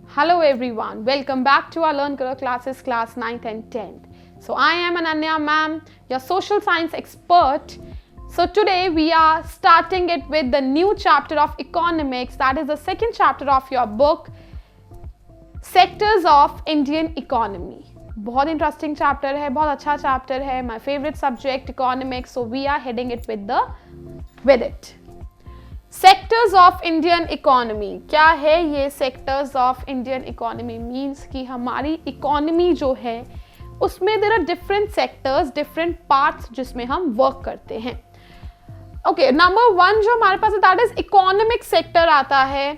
Hello everyone, welcome back to our Learn Karo classes, class 9th and 10th. So I am Ananya ma'am, your social science expert. So today we are starting it with the new chapter of economics, that is the second chapter of your book, Sectors of Indian Economy. बहुत interesting chapter है, बहुत अच्छा chapter है, my favourite subject economics, so we are heading it with it. Sectors of Indian economy. क्या है ये sectors of Indian economy? Means कि हमारी इकोनॉमी जो है उसमें there are different sectors, different parts जिसमें हम वर्क करते हैं. ओके, नंबर वन जो हमारे पास है दैट इज इकोनॉमिक सेक्टर आता है.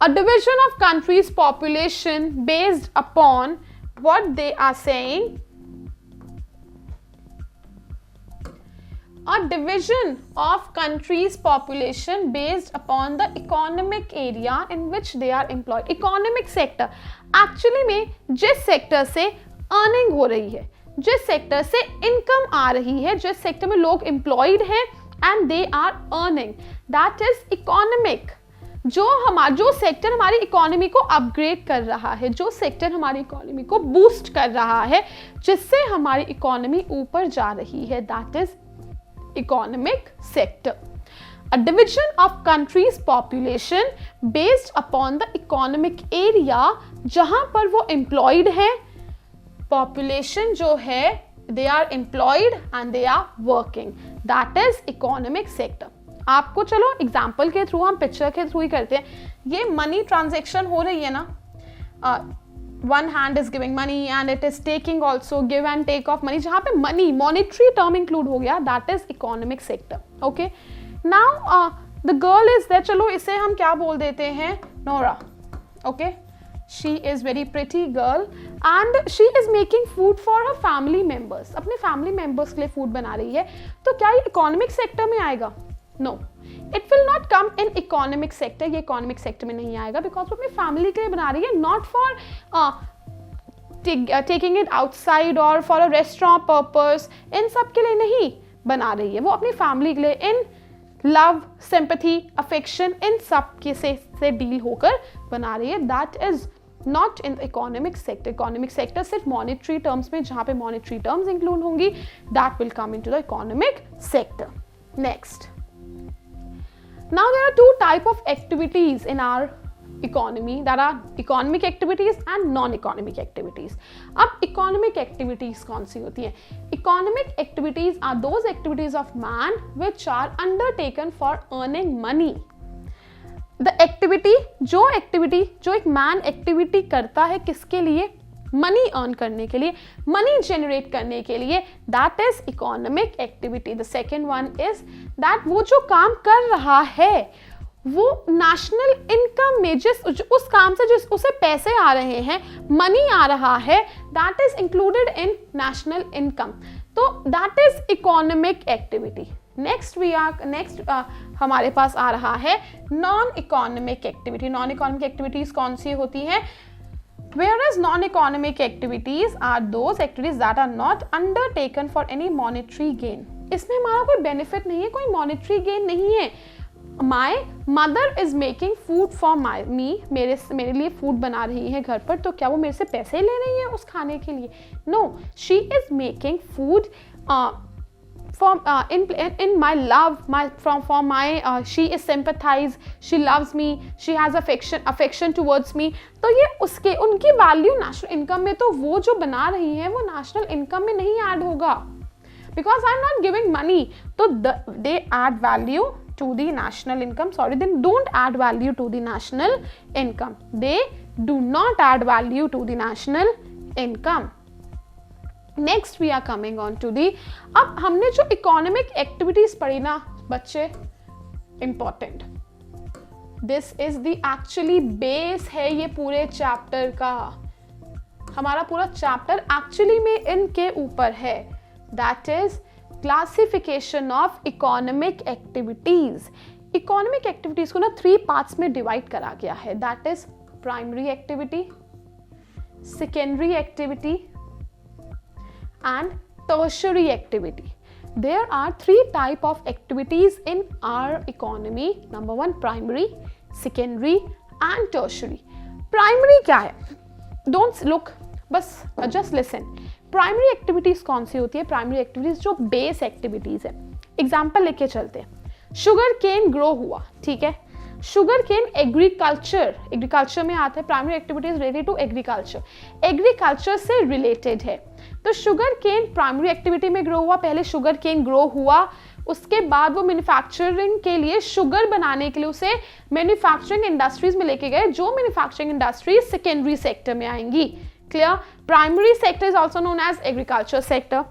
अ division of countries population based upon what they are saying, a division of countries population based upon the economic area in which they are employed. Economic sector actually में जिस sector से earning हो रही है, जिस sector से income आ रही है, जिस सेक्टर में लोग एम्प्लॉयड हैं and they are earning, that is economic. जो सेक्टर हमारी इकोनॉमी को अपग्रेड कर रहा है, जो सेक्टर हमारी इकोनॉमी को बूस्ट कर रहा है, जिससे हमारी इकोनॉमी ऊपर जा रही है, that is economic sector. A division of countries population based upon the economic area जहां पर वो एम्प्लॉयड है. पॉपुलेशन जो है they are employed and they are working, that is economic sector. आपको चलो एग्जाम्पल के थ्रू, हम पिक्चर के थ्रू ही करते हैं. ये मनी ट्रांजेक्शन हो रही है ना, one hand is giving money and it is taking also, give and take of money, जहां पे मनी मॉनेटरी टर्म इंक्लूड हो गया, that is economic sector. Okay, now the girl is there, चलो इसे हम क्या बोल देते हैं, Nora. Okay, she is very pretty girl and she is making food for her family members. अपने फैमिली मेंबर्स के लिए फूड बना रही है. तो क्या ये इकोनॉमिक सेक्टर में आएगा? No, it will not come in economic sector. ये इकोनॉमिक सेक्टर में नहीं आएगा बिकॉज वो अपनी फैमिली के लिए बना रही है, not for taking it outside और फॉर अ रेस्टोरेंट पर्पस. इन सब के लिए नहीं बना रही है, वो अपनी फैमिली के लिए इन लव, सिंपैथी, अफेक्शन, इन सब के से डील होकर बना रही है. That is not in economic sector. Economic sector सिर्फ मॉनेटरी टर्म्स में, जहां पे मॉनेटरी टर्म्स इंक्लूड होंगी, that will come into the economic sector. Next, now there are two type of activities in our economy, that are economic activities and non-economic activities. अब economic activities कौन सी होती हैं? Economic activities are those activities of man which are undertaken for earning money. The activity, जो एक man activity करता है किसके लिए? मनी अर्न करने के लिए, मनी जनरेट करने के लिए, that is economic activity. The second one is that वो जो काम कर रहा है वो नेशनल इनकम में उस काम से जिस उसे पैसे आ रहे हैं, मनी आ रहा है, that is included in national income. तो that is economic activity. Next हमारे पास आ रहा है non economic activity. Non economic activities कौन सी होती हैं? Whereas non-economic activities are those activities that are not undertaken for any monetary gain. इसमें हमारा कोई benefit नहीं है, कोई monetary gain नहीं है. My mother is making food for me. मेरे लिए food बना रही है घर पर, तो क्या वो मेरे से पैसे ले रही है उस खाने के लिए? No, she is making food in my love, she is sympathized, she loves me, she has affection towards me. तो ये उनकी वैल्यू नेशनल इनकम में, तो वो जो बना रही है वो नेशनल इनकम में नहीं ऐड होगा, because I am not giving money. तो they add value to the national income. Sorry, they don't add value to the national income. They do not add value to the national income. Next we are coming on to the, अब हमने जो economic activities पढ़ी ना बच्चे, important, this is the actually base है ये पूरे chapter का. हमारा पूरा चैप्टर एक्चुअली में इनके ऊपर है, that is classification of economic activities. Economic activities को ना 3 पार्ट्स में डिवाइड करा गया है, that is primary activity, secondary activity and tertiary activity. There are 3 type of activities in our economy. Number 1, primary, secondary and tertiary. Primary क्या है? Don't look, बस just listen. Primary activities कौन सी होती है? प्राइमरी एक्टिविटीज जो base activities है। Example लेके चलते हैं। शुगर केन ग्रो हुआ, ठीक है, शुगर केन एग्रीकल्चर में आता है। Primary activities related to agriculture से रिलेटेड है। तो शुगर केन प्राइमरी एक्टिविटी में ग्रो हुआ, पहले शुगर केन ग्रो हुआ, उसके बाद वो मैन्युफैक्चरिंग के लिए, शुगर बनाने के लिए उसे मैन्युफैक्चरिंग इंडस्ट्रीज में लेके गए, जो मैन्युफैक्चरिंग इंडस्ट्रीज सेकेंडरी सेक्टर में आएंगी। Clear? Primary sector is also known as agriculture sector,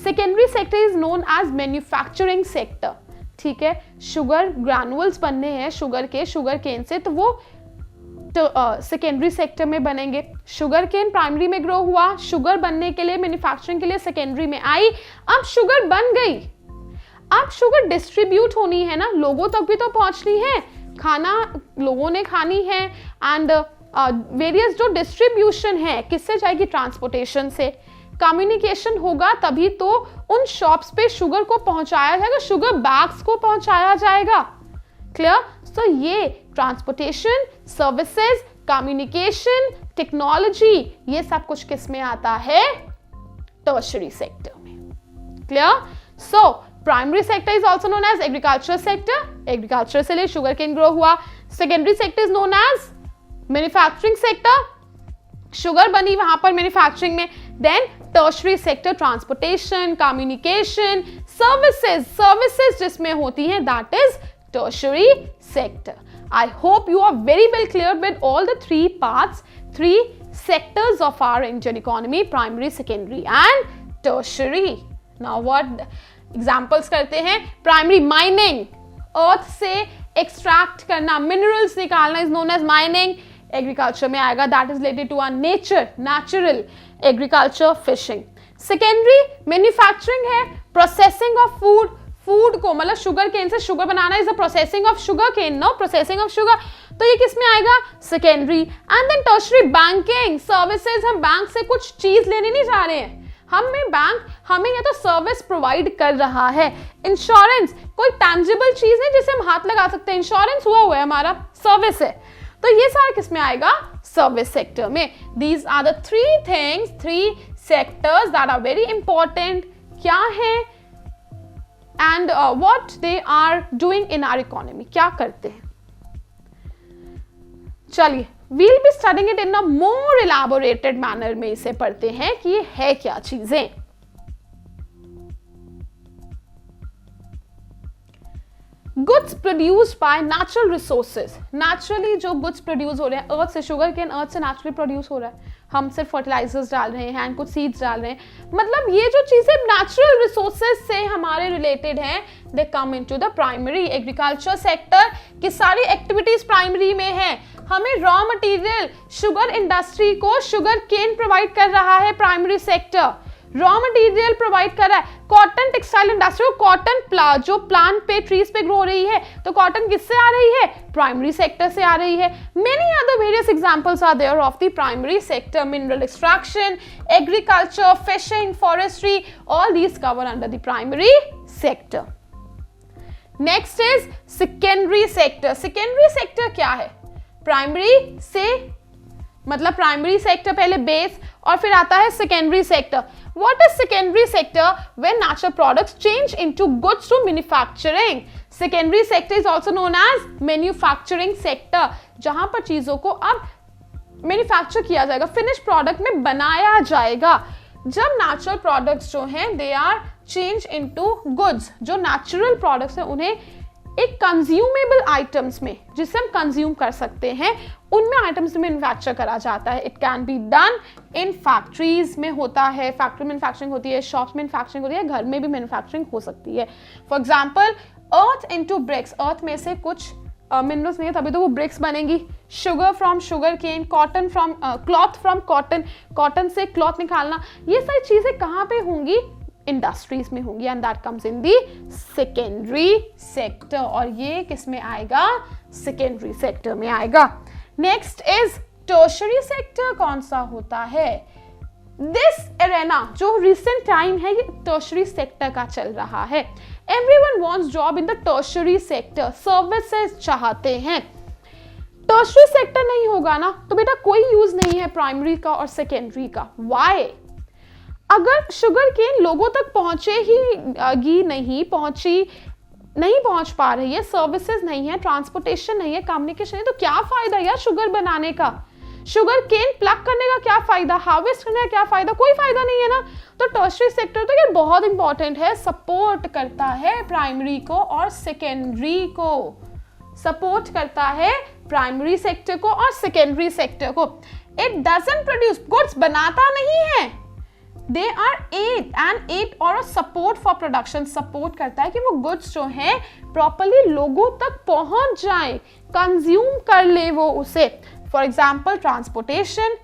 secondary sector is known as manufacturing sector. ठीक है, शुगर ग्रैनुअल्स बनने हैं शुगर केन से, तो वो सेकेंडरी सेक्टर में बनेंगे। शुगर केन प्राइमरी में ग्रो हुआ, शुगर बनने के लिए मैन्युफैक्चरिंग के लिए सेकेंडरी में आई। अब शुगर बन गई, अब शुगर डिस्ट्रीब्यूट होनी है ना, लोगों तक भी तो पहुंचनी है, खाना लोगों ने खानी है। एंड वेरियस जो डिस्ट्रीब्यूशन है किससे जाएगी? ट्रांसपोर्टेशन से। कम्युनिकेशन होगा तभी तो उन शॉप्स पे शुगर को पहुंचाया जाएगा, शुगर बैग्स को पहुंचाया जाएगा। क्लियर? सो ये ट्रांसपोर्टेशन, सर्विसेज, कम्युनिकेशन, टेक्नोलॉजी, ये सब कुछ किस में आता है? टर्शरी सेक्टर में। Clear? So primary sector is also known as agriculture sector, agriculture से लिए शुगर केन ग्रो हुआ। Secondary sector is known as manufacturing sector, sugar बनी वहां पर मैन्युफैक्चरिंग में। Then tertiary sector, transportation, communication, services जिसमें होती हैं, that is tertiary sector. I hope you are very well clear with all the three parts, three sectors of our Indian economy: primary, secondary and tertiary. Now what examples करते हैं? Primary mining, earth से extract करना, minerals निकालना is known as mining. Agriculture में आएगा, that is related to our nature, natural agriculture, fishing. Secondary manufacturing है, processing of food, food को मतलब शुगर केन से शुगर बनाना is the processing of sugar cane, no processing of sugar, तो ये किस में आएगा? Secondary. And then tertiary banking services, हम बैंक से कुछ चीज लेने नहीं जा रहे हैं, बैंक हमें ये तो सर्विस प्रोवाइड कर रहा है। इंश्योरेंस कोई टैंजिबल चीज है जिसे हम हाथ लगा सकते हैं, इंश्योरेंस हुआ है हमारा, सर्विस है, तो ये सारा किस में आएगा? सर्विस सेक्टर में। These are the three things, three sectors that are very important. क्या है? And what they are doing in our economy, क्या करते हैं। चलिए, we'll be studying it in a more elaborated manner में इसे पढ़ते हैं कि ये है क्या चीजें। Goods produced by natural resources, naturally जो गुड्स प्रोड्यूस हो रहे हैं अर्थ से, शुगर केन अर्थ से नेचुरली प्रोड्यूस हो रहा है, हम सिर्फ फर्टिलाइजर्स डाल रहे हैं, कुछ सीड्स डाल रहे हैं, मतलब ये जो चीजें नेचुरल रिसोर्सेज से हमारे रिलेटेड हैं, they come into the primary agriculture sector की सारी एक्टिविटीज प्राइमरी में है। हमें रॉ मटेरियल, शुगर इंडस्ट्री को शुगर केन प्रोवाइड कर रहा है primary sector, raw material provide कर रहा है। कॉटन टेक्सटाइल इंडस्ट्री को कॉटन जो प्लांट पे ट्रीज पे ग्रो हो रही है, तो कॉटन किससे आ रही है? प्राइमरी सेक्टर से आ रही है। Many other various examples are there of the primary sector, mineral extraction, agriculture, fishing, forestry, all these cover under the primary sector. Next is secondary sector. Secondary sector क्या है? Primary से मतलब primary sector पहले base और फिर आता है secondary sector. What is secondary sector? When natural products change into goods to manufacturing. Secondary sector is also known as manufacturing sector, जहां पर चीजों को अब मैन्युफैक्चर किया जाएगा, फिनिश प्रोडक्ट में बनाया जाएगा। जब नेचुरल प्रोडक्ट्स जो हैं they are change into goods, जो नेचुरल प्रोडक्ट्स हैं उन्हें एक कंज्यूमेबल आइटम्स में, जिसे हम कंज्यूम कर सकते हैं, उनमें आइटम्स में मैन्युफैक्चर करा जाता है। It can be done in factories में होता है, फैक्ट्री मैन्युफैक्चरिंग होती है, शॉप्स मैन्युफैक्चरिंग होती है, घर में भी मैन्युफैक्चरिंग हो सकती है। For example earth into bricks, earth में से कुछ मिनरल्स नहीं है तभी तो वो ब्रिक्स बनेंगी। Sugar from sugar cane, cotton from cloth from cotton, cotton से क्लॉथ निकालना, ये सारी चीजें कहाँ पे होंगी? इंडस्ट्रीज में होंगी, and that comes in the secondary sector, और ये किस में आएगा? सेकेंडरी सेक्टर में आएगा। Next is tertiary sector. कौन सा होता है? दिस एरेना जो रिसेंट टाइम है ये टर्शरी सेक्टर का चल रहा है। Everyone wants job in the tertiary sector, services चाहते हैं। टर्शरी सेक्टर नहीं होगा ना तो बेटा कोई यूज नहीं है प्राइमरी का और सेकेंडरी का। वाई? अगर शुगर केन लोगों तक नहीं पहुंच पा रही है, सर्विसेज नहीं है, ट्रांसपोर्टेशन नहीं है, कम्युनिकेशन नहीं, तो क्या फायदा यार शुगर बनाने का? शुगर केन प्लग करने का क्या फायदा, हार्वेस्ट करने का क्या फायदा? कोई फायदा नहीं है ना। तो टर्शरी सेक्टर तो ये बहुत इंपॉर्टेंट है, सपोर्ट करता है प्राइमरी को और सेकेंडरी को, सपोर्ट करता है प्राइमरी सेक्टर को और सेकेंडरी सेक्टर को। इट डजंट प्रोड्यूस गुड्स, बनाता नहीं है। दे आर एड और सपोर्ट फॉर प्रोडक्शन, सपोर्ट करता है कि वो गुड्स जो है प्रॉपरली लोगों तक पहुंच जाए, कंज्यूम कर ले वो उसे। For example transportation,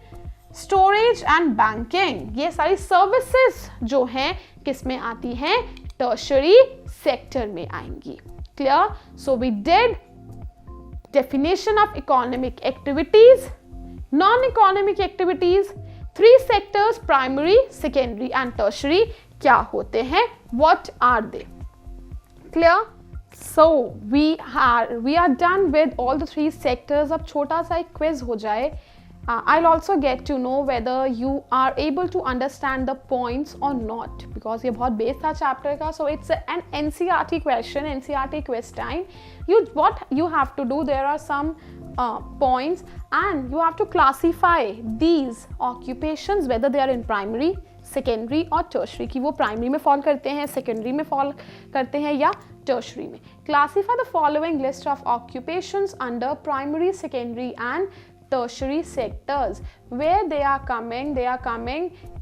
storage and banking, ये सारी सर्विसेज जो हैं किस में आती हैं? टर्शरी सेक्टर में आएंगी। Clear? So we did definition of economic activities, non-economic activities, 3 sectors primary, secondary and tertiary क्या होते हैं, what are they? Clear? So we are done with all the 3 sectors. अब छोटा सा एक quiz हो जाए. I'll also get to know whether you are able to understand the points or not, because ये बहुत base था chapter का. So it's an NCERT question, NCERT quiz time. What you have to do, there are some points and you have to classify these occupations whether they are in primary, secondary or tertiary, कि वो primary में fall करते हैं, secondary में fall करते हैं या tertiary में. Classify the following list of occupations under primary, secondary and tertiary sectors. Where they are coming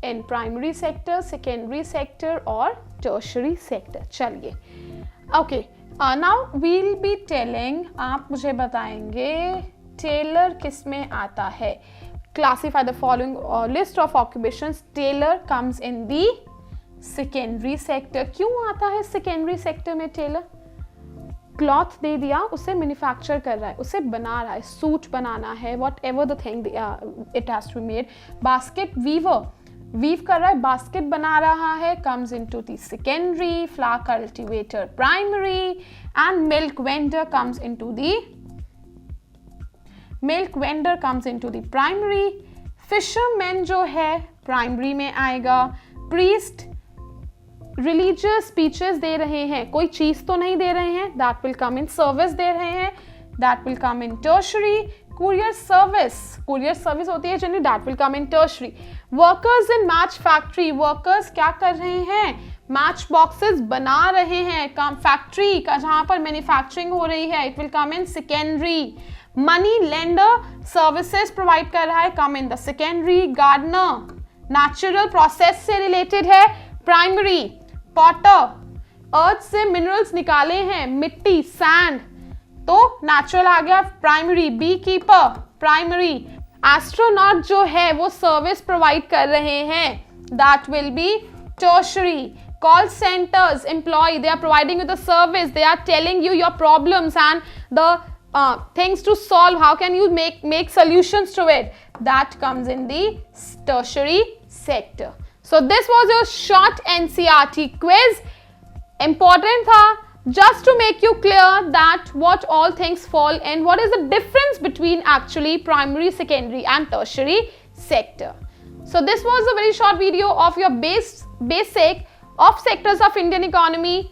in primary sector, secondary sector or tertiary sector. चलिए, okay. Now we'll be telling, आप मुझे बताएंगे Taylor किस में आता है. Classify the following list of occupations. Tailor comes in the secondary sector. क्यों आता है secondary sector में टेलर? क्लॉथ दे दिया, उसे मैन्युफैक्चर कर रहा है, उसे बना रहा है, सूट बनाना है, whatever the thing it has to be made. Basket weaver, weave कर रहा है, बास्केट बना रहा है, comes into the secondary. Flower cultivator primary and milk vendor comes into the primary. Fisherman जो है प्राइमरी में आएगा. प्रीस्ट रिलीजियस स्पीचेस दे रहे हैं, कोई चीज तो नहीं दे रहे हैं, that will come in. Service दे रहे हैं, that will come in tertiary. Courier service होती है generally, that will come in tertiary. Workers in match factory, workers क्या कर रहे हैं? मैच बॉक्सेस बना रहे हैं, काम फैक्ट्री का जहां पर मैन्युफैक्चरिंग हो रही है, it will come in secondary. Money lender services provide कर रहा है, come in the secondary. Gardener natural process से रिलेटेड है, प्राइमरी. पॉटर अर्थ से मिनरल्स निकाले हैं, मिट्टी सैंड, तो नेचुरल आ गया, primary. Bee keeper primary. Astronaut जो है वो सर्विस प्रोवाइड कर रहे हैं, that will be tertiary. Call centres employ, they are providing you the service, they are telling you your problems and the things to solve, how can you make solutions to it, that comes in the tertiary sector. So this was your short NCERT quiz. Important tha just to make you clear that what all things fall in, what is the difference between actually primary, secondary and tertiary sector. So this was a very short video of your basic of sectors of Indian economy.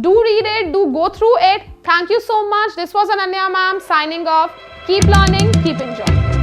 Do read it, do go through it. Thank you so much. This was Ananya ma'am signing off. Keep learning, keep enjoying.